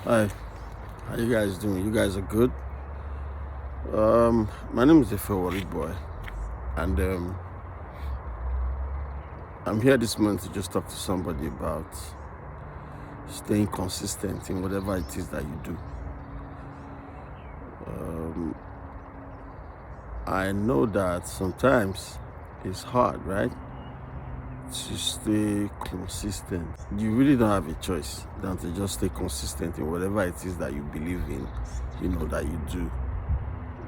Hi, how you guys doing? You guys are good? My name is Efe Worried Boy, and I'm here this month to just talk to somebody about staying consistent in whatever it is that you do. I know that sometimes it's hard, right? To stay consistent. You really don't have a choice than to just stay consistent in whatever it is that you believe in, that you do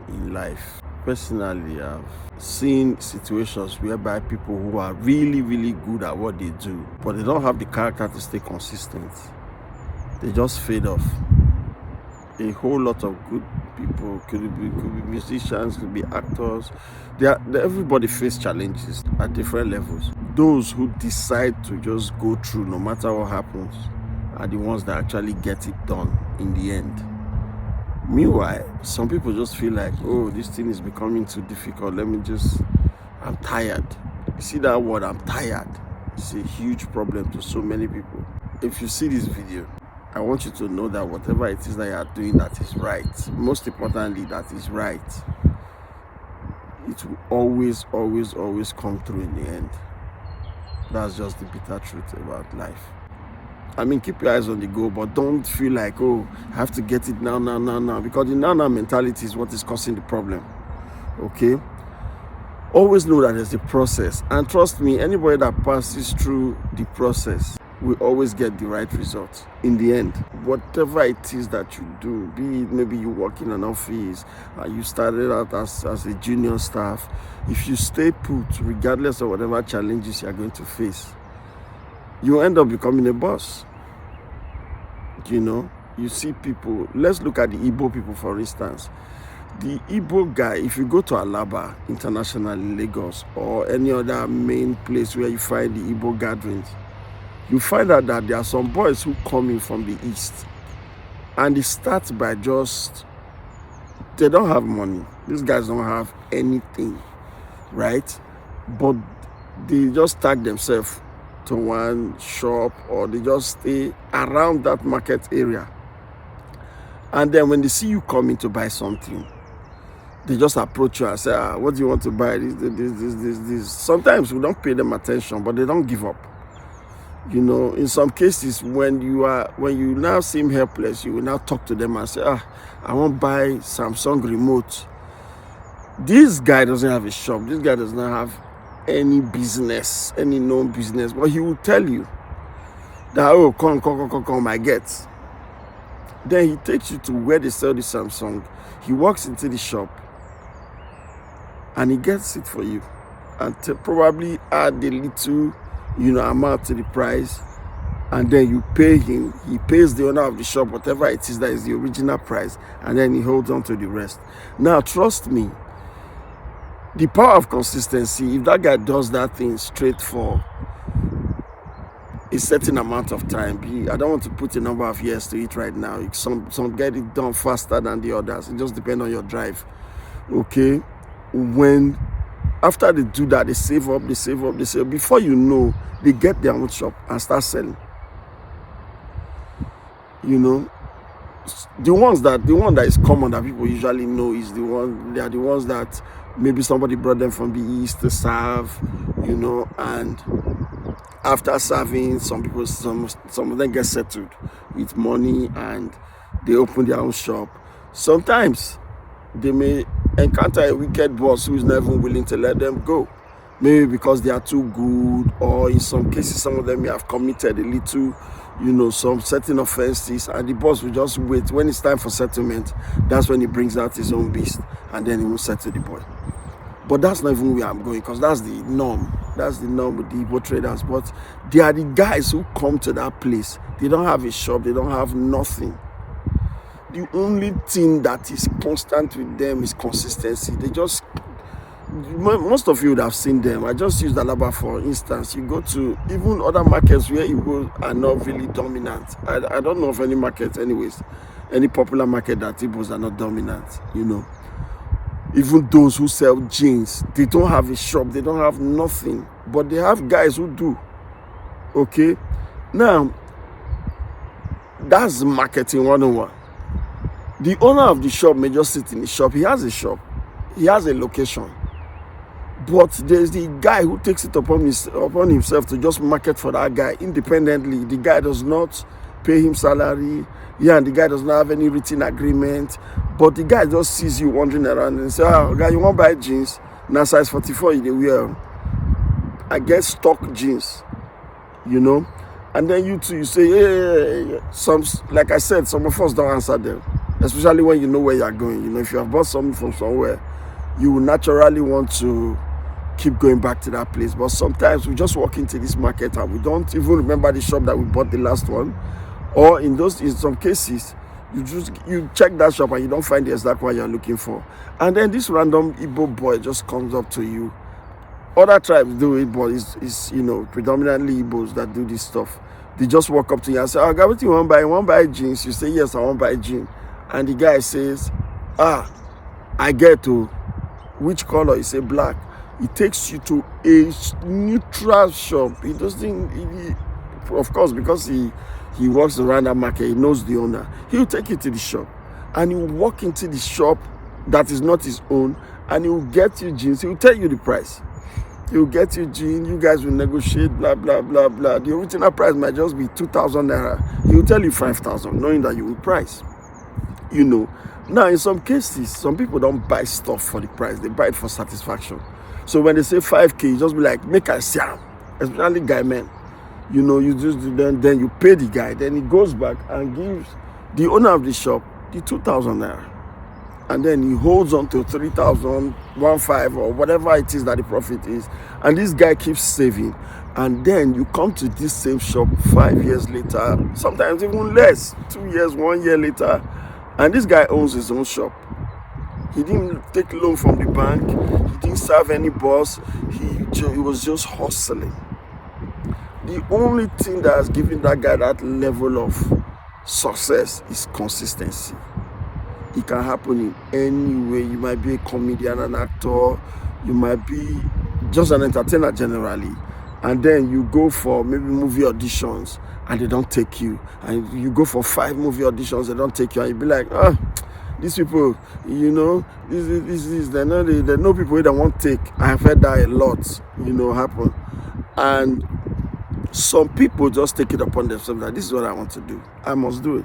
in life. Personally, I've seen situations whereby people who are really, really good at what they do, but they don't have the character to stay consistent. They just fade off. A whole lot of good people could be musicians, could be actors. Everybody face challenges at different levels. Those who decide to just go through no matter what happens are the ones that actually get it done in the end. Meanwhile, some people just feel like, oh, this thing is becoming too difficult. I'm tired. You see that word, I'm tired? It's a huge problem to so many people. If you see this video, I want you to know that whatever it is that you are doing that is right, most importantly, that is right, it will always, always, always come through in the end. That's just the bitter truth about life. I mean, keep your eyes on the goal, but don't feel like, oh, I have to get it now, because the now mentality is what is causing the problem, okay? Always know that there's a process, and trust me, anybody that passes through the process will always get the right result in the end. Whatever it is that you do, be it maybe you work in an office, you started out as a junior staff, if you stay put, regardless of whatever challenges you're going to face, you end up becoming a boss. You see people, let's look at the Igbo people, for instance. The Igbo guy, if you go to Alaba International in Lagos or any other main place where you find the Igbo gatherings, you find out that there are some boys who come in from the east, and it starts by they don't have money. These guys don't have anything, right? But they just tag themselves to one shop, or they just stay around that market area. And then when they see you coming to buy something, they just approach you and say, what do you want to buy? This. Sometimes we don't pay them attention, but they don't give up. In some cases, when you now seem helpless, you will now talk to them and say, I want to buy Samsung remote. This guy doesn't have a shop. This guy does not have any business, any known business, but he will tell you that, oh, come, I get. Then he takes you to where they sell the Samsung. He walks into the shop and he gets it for you, and probably add a little amount to the price, and then you pay him. He pays the owner of the shop whatever it is that is the original price, and then he holds on to the rest. Now, trust me, the power of consistency, if that guy does that thing straight for a certain amount of time, I don't want to put a number of years to it right now. Some get it done faster than the others. It just depends on your drive, okay? After they do that, they save up. Before you know, they get their own shop and start selling. The one that is common that people usually know is they are the ones that maybe somebody brought them from the east to serve, and after serving, some of them get settled with money and they open their own shop. Sometimes they may encounter a wicked boss who is not even willing to let them go, maybe because they are too good, or in some cases some of them may have committed a little some certain offenses, and the boss will just wait. When it's time for settlement, that's when he brings out his own beast, and then he will settle the boy. But that's not even where I'm going, because that's the norm. That's the norm with the Igbo traders. But they are the guys who come to that place. They don't have a shop. They don't have nothing. The only thing that is constant with them is consistency. Most of you would have seen them. I just used Alaba for instance. You go to even other markets where Igbo are not really dominant. I don't know of any market anyways, any popular market that Igbos are not dominant, Even those who sell jeans, they don't have a shop, they don't have nothing, but they have guys who do, okay? Now, That's marketing 101. The owner of the shop may just sit in the shop. He has a shop. He has a location. But there's the guy who takes it upon himself to just market for that guy independently. The guy does not pay him salary. Yeah, and the guy does not have any written agreement. But the guy just sees you wandering around and says, "Oh, guy, you want to buy jeans? Now size 44 you dey wear. I get stock jeans, you know." And then you too, you say, "Hey, some, like I said, some of us don't answer them. Especially when you know where you're going. You know, if you have bought something from somewhere, you will naturally want to keep going back to that place. But sometimes we just walk into this market and we don't even remember the shop that we bought the last one. Or in some cases, you check that shop and you don't find the exact one you're looking for. And then this random Igbo boy just comes up to you. Other tribes do it, but it's predominantly Igbos that do this stuff. They just walk up to you and say, "Oh, God, what do you want to buy? You want to buy jeans?" You say, "Yes, I want to buy jeans." And the guy says, "I get to which color?" You say black. He takes you to a neutral shop. He doesn't, of course, because he walks around that market, he knows the owner. He'll take you to the shop and he'll walk into the shop that is not his own and he'll get you jeans. He'll tell you the price. He'll get you jeans. You guys will negotiate, blah, blah, blah, blah. The original price might just be 2,000 naira. He'll tell you 5,000, knowing that you will price. Now, in some cases, some people don't buy stuff for the price. They buy it for satisfaction. So when they say 5K, you just be like, "Make I see him," especially guy men. You just then you pay the guy. Then he goes back and gives the owner of the shop the 2,000 naira. And then he holds on to 3,000, 1,500 or whatever it is that the profit is. And this guy keeps saving. And then you come to this same shop 5 years later, sometimes even less, 2 years, 1 year later. And this guy owns his own shop. He didn't take loan from the bank. He didn't serve any boss. He was just hustling. The only thing that has given that guy that level of success is consistency. It can happen in any way. You might be a comedian, an actor. You might be just an entertainer generally. And then you go for maybe movie auditions and they don't take you. And you go for 5 movie auditions, they don't take you. And you be like, these people, they know people that won't take. I have heard that a lot, happen. And some people just take it upon themselves that this is what I want to do. I must do it.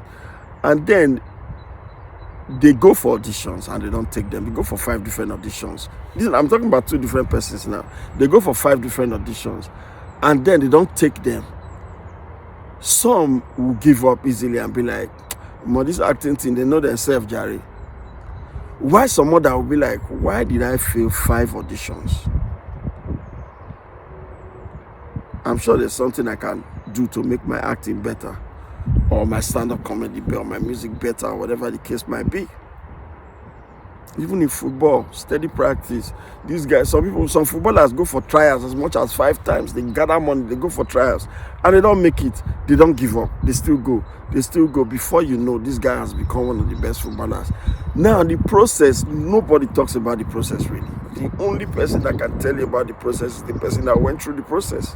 And then they go for auditions and they don't take them. They go for 5 different auditions. Listen, I'm talking about 2 different persons now. They go for 5 different auditions and then they don't take them. Some will give up easily and be like, "This acting thing, they know themselves, Jerry." Why some other will be like, "Why did I fail 5 auditions? I'm sure there's something I can do to make my acting better, or my stand-up comedy better, or my music better, or whatever the case might be." Even in football, steady practice. These guys, some footballers go for trials as much as 5 times. They gather money, they go for trials, and they don't make it. They don't give up. They still go. Before you know, this guy has become one of the best footballers. Now, the process, nobody talks about the process really. The only person that can tell you about the process is the person that went through the process.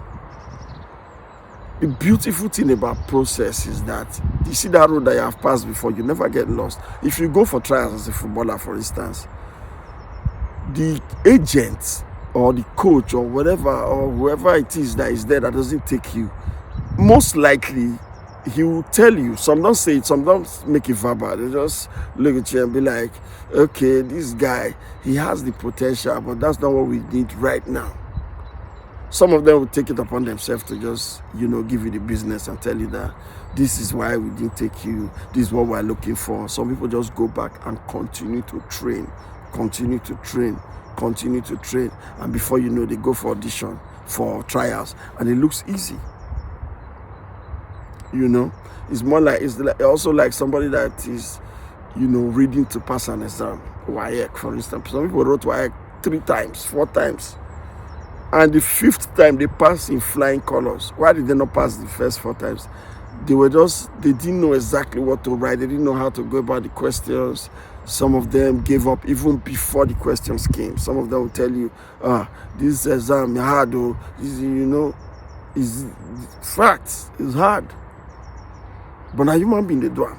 The beautiful thing about process is that you see that road that you have passed before, you never get lost. If you go for trials as a footballer, for instance, the agent or the coach or whatever or whoever it is that is there that doesn't take you, most likely he will tell you. Some don't say it, some don't make it verbal. They just look at you and be like, "Okay, this guy, he has the potential, but that's not what we need right now." Some of them will take it upon themselves to just, give you the business and tell you that this is why we didn't take you, this is what we're looking for. Some people just go back and continue to train. And before you know, they go for audition, for trials, and it looks easy. It's also like somebody that is, reading to pass an exam. WAEC, for instance. Some people wrote WAEC 3 times, 4 times. And the 5th time they passed in flying colors. Why did they not pass the first 4 times? They didn't know exactly what to write. They didn't know how to go about the questions. Some of them gave up even before the questions came. Some of them will tell you, this exam is hard, is facts, it's hard. But now human being they do am.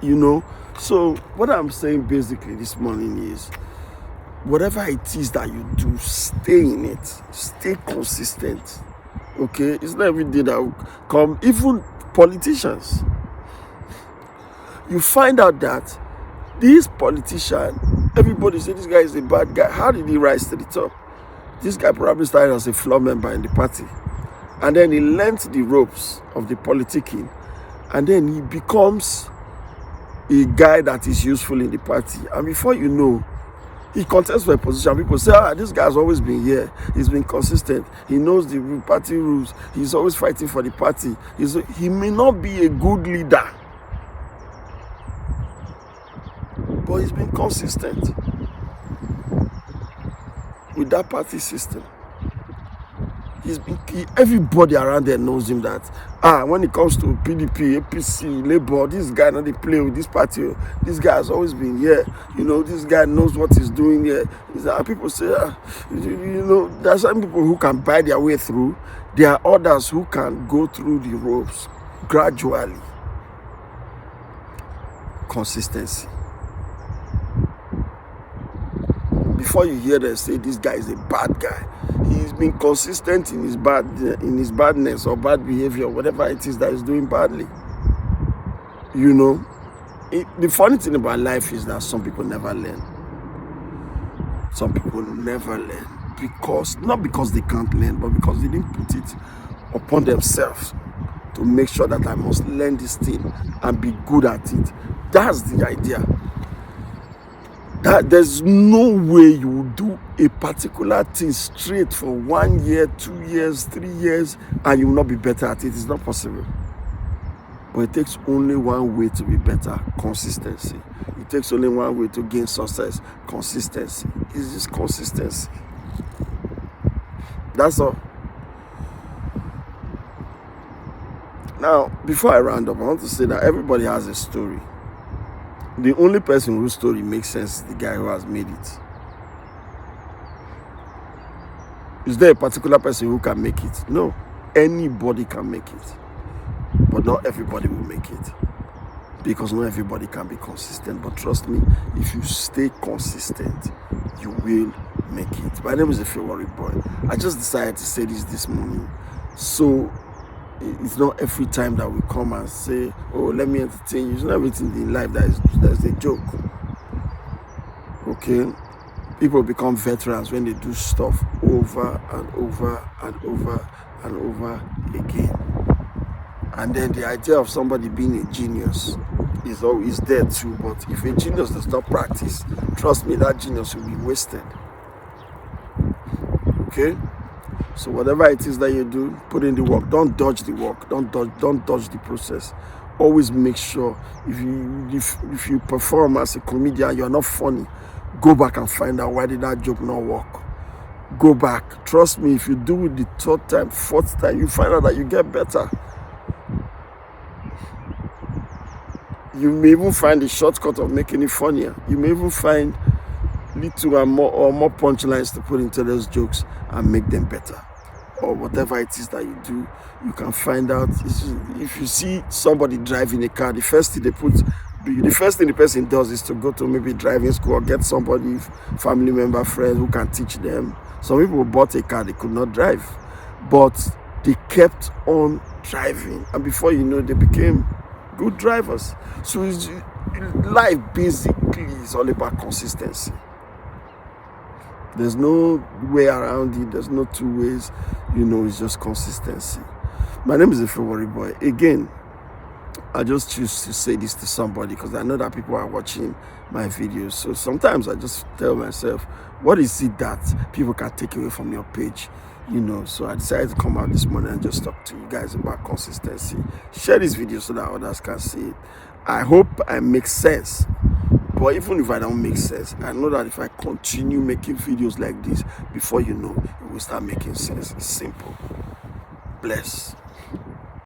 You know? So what I'm saying basically this morning is whatever it is that you do, stay in it. Stay consistent. Okay? It's not every day that will come. Even politicians. You find out that this politician, everybody say this guy is a bad guy. How did he rise to the top? This guy probably started as a floor member in the party. And then he learnt the ropes of the politicking. And then he becomes a guy that is useful in the party. And before you know, he contests for a position. People say, this guy has always been here. He's been consistent. He knows the party rules. He's always fighting for the party. He may not be a good leader, but he's been consistent with that party system. Everybody around there knows him that when it comes to PDP, APC, Labour, this guy not they play with this party. This guy has always been here. You know, this guy knows what he's doing here. People say, you know, there are some people who can buy their way through. There are others who can go through the ropes gradually. Consistency. Before you hear them say this guy is a bad guy, he's been consistent in his badness or bad behavior, whatever it is that he's doing badly. You know, the funny thing about life is that some people never learn. Some people never learn not because they can't learn, but because they didn't put it upon themselves to make sure that I must learn this thing and be good at it. That's the idea. That there's no way you will do a particular thing straight for 1 year, 2 years, 3 years, and you will not be better at it. It's not possible. But it takes only one way to be better: consistency. It takes only one way to gain success: consistency. It's just consistency. That's all. Now, before I round up, I want to say that everybody has a story. The only person whose story makes sense is the guy who has made it. Is there a particular person who can make it? No. Anybody can make it. But not everybody will make it. Because not everybody can be consistent. But trust me, if you stay consistent, you will make it. My name is Ifewari Boy. I just decided to say this morning. So it's not every time that we come and say, oh, let me entertain you. It's not everything in life that's a joke. Okay? People become veterans when they do stuff over and over and over and over again. And then the idea of somebody being a genius is always there too. But if a genius does not practice, trust me, that genius will be wasted. Okay? So whatever it is that you do, put in the work. Don't dodge the work. Don't dodge the process. Always make sure if you perform as a comedian, you're not funny, go back and find out why did that joke not work. Go back. Trust me, if you do it the third time, fourth time, you find out that you get better. You may even find the shortcut of making it funnier. You may even find little or more punchlines to put into those jokes and make them better. Or whatever it is that you do, you can find out. If you see somebody driving a car, the first thing the person does is to go to maybe driving school or get somebody, family member, friend who can teach them. Some people bought a car, they could not drive, but they kept on driving, and before you know, they became good drivers. So life basically is all about consistency. There's no way around it. There's no two ways. It's just consistency. My name is Ifewari Boy. Again, I just choose to say this to somebody because I know that people are watching my videos. So sometimes I just tell myself, what is it that people can take away from your page? So I decided to come out this morning and just talk to you guys about consistency. Share this video so that others can see it. I hope I make sense. But even if I don't make sense, I know that if I continue making videos like this, before you know, it will start making sense. It's simple. Bless.